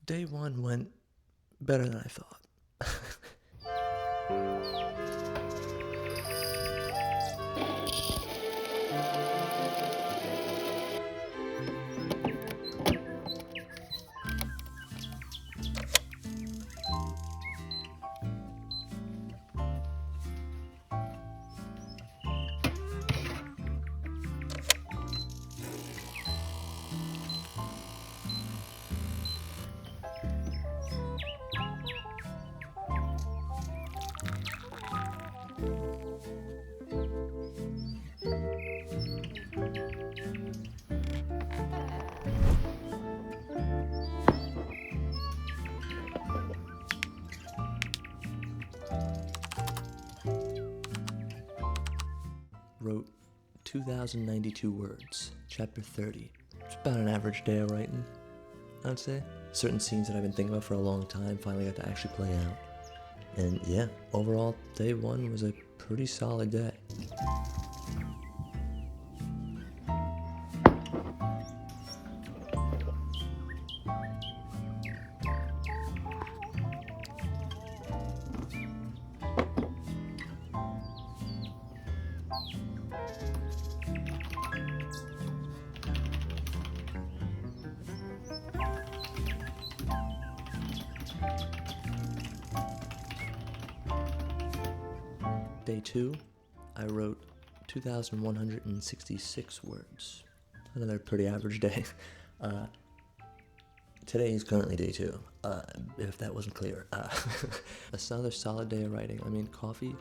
Day one went better than I thought. Wrote 2,092 words, chapter 30. It's about an average day of writing, I'd say. Certain scenes that I've been thinking about for a long time finally got to actually play out. And yeah, overall, day one was a pretty solid day. Day two, I wrote 2,166 words. Another pretty average day. Today is currently day two, if that wasn't clear. Another solid day of writing. I mean, coffee,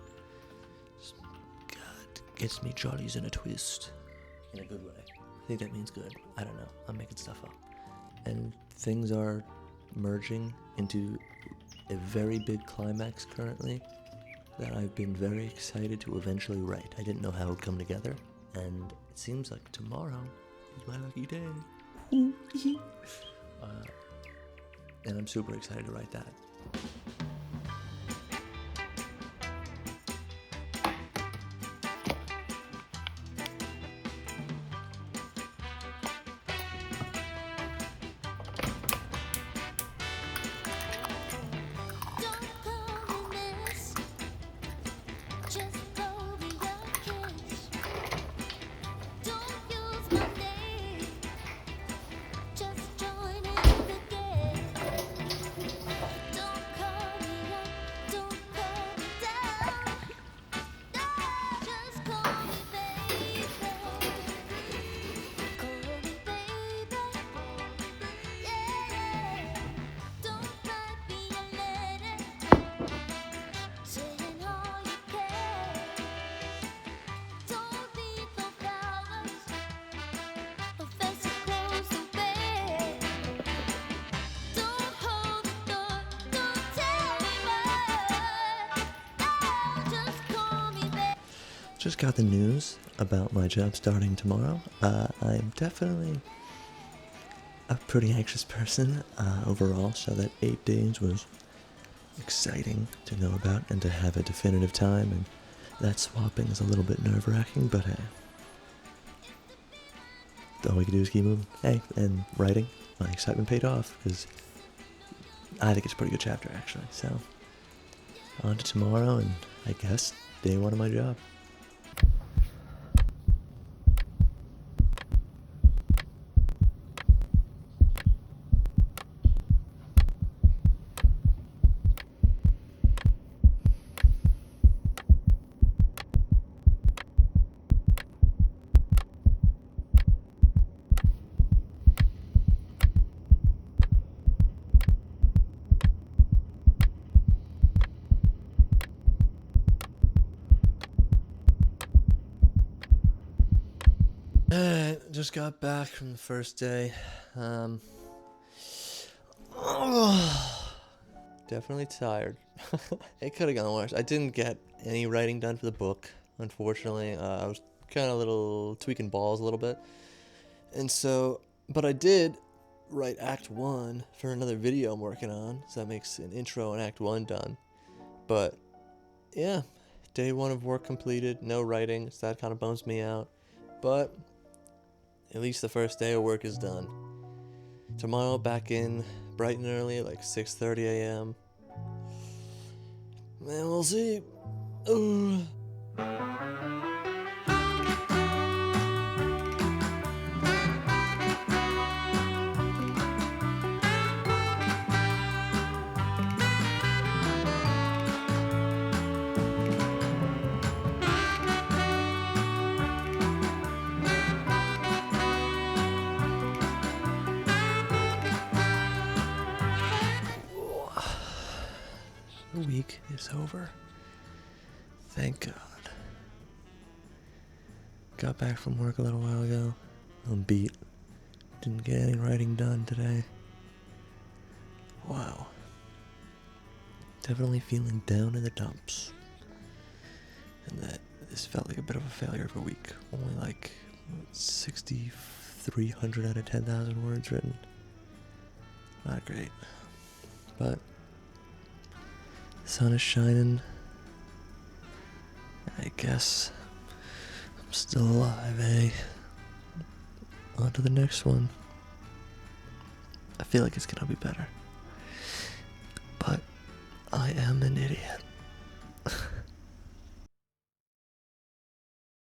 God, gets me jollies in a twist. In a good way. I think that means good. I don't know. I'm making stuff up. And things are merging into a very big climax currently that I've been very excited to eventually write. I didn't know how it would come together, and it seems like tomorrow is my lucky day. And I'm super excited to write that. Just got the news about my job starting tomorrow. I'm definitely a pretty anxious person overall, so that 8 days was exciting to know about and to have a definitive time, and that swapping is a little bit nerve-wracking, but hey, all we can do is keep moving. Hey, and writing, my excitement paid off, because I think it's a pretty good chapter, actually. So, on to tomorrow, and I guess day one of my job. Just got back from the first day. Definitely tired. It could have gone worse. I didn't get any writing done for the book, unfortunately. I was kind of a little tweaking balls a little bit. And so, but I did write Act 1 for another video I'm working on, so that makes an intro and Act 1 done. But, yeah, day 1 of work completed, no writing, so that kind of bums me out. But at least the first day of work is done. Tomorrow, back in bright and early, like 6:30 a.m. And we'll see. Ugh. The week is over. Thank God. Got back from work a little while ago. I'm beat. Didn't get any writing done today. Wow. Definitely feeling down in the dumps. And that this felt like a bit of a failure of a week. Only like 6,300 out of 10,000 words written. Not great. But the sun is shining. I guess I'm still alive, eh? On to the next one. I feel like it's gonna be better. But I am an idiot.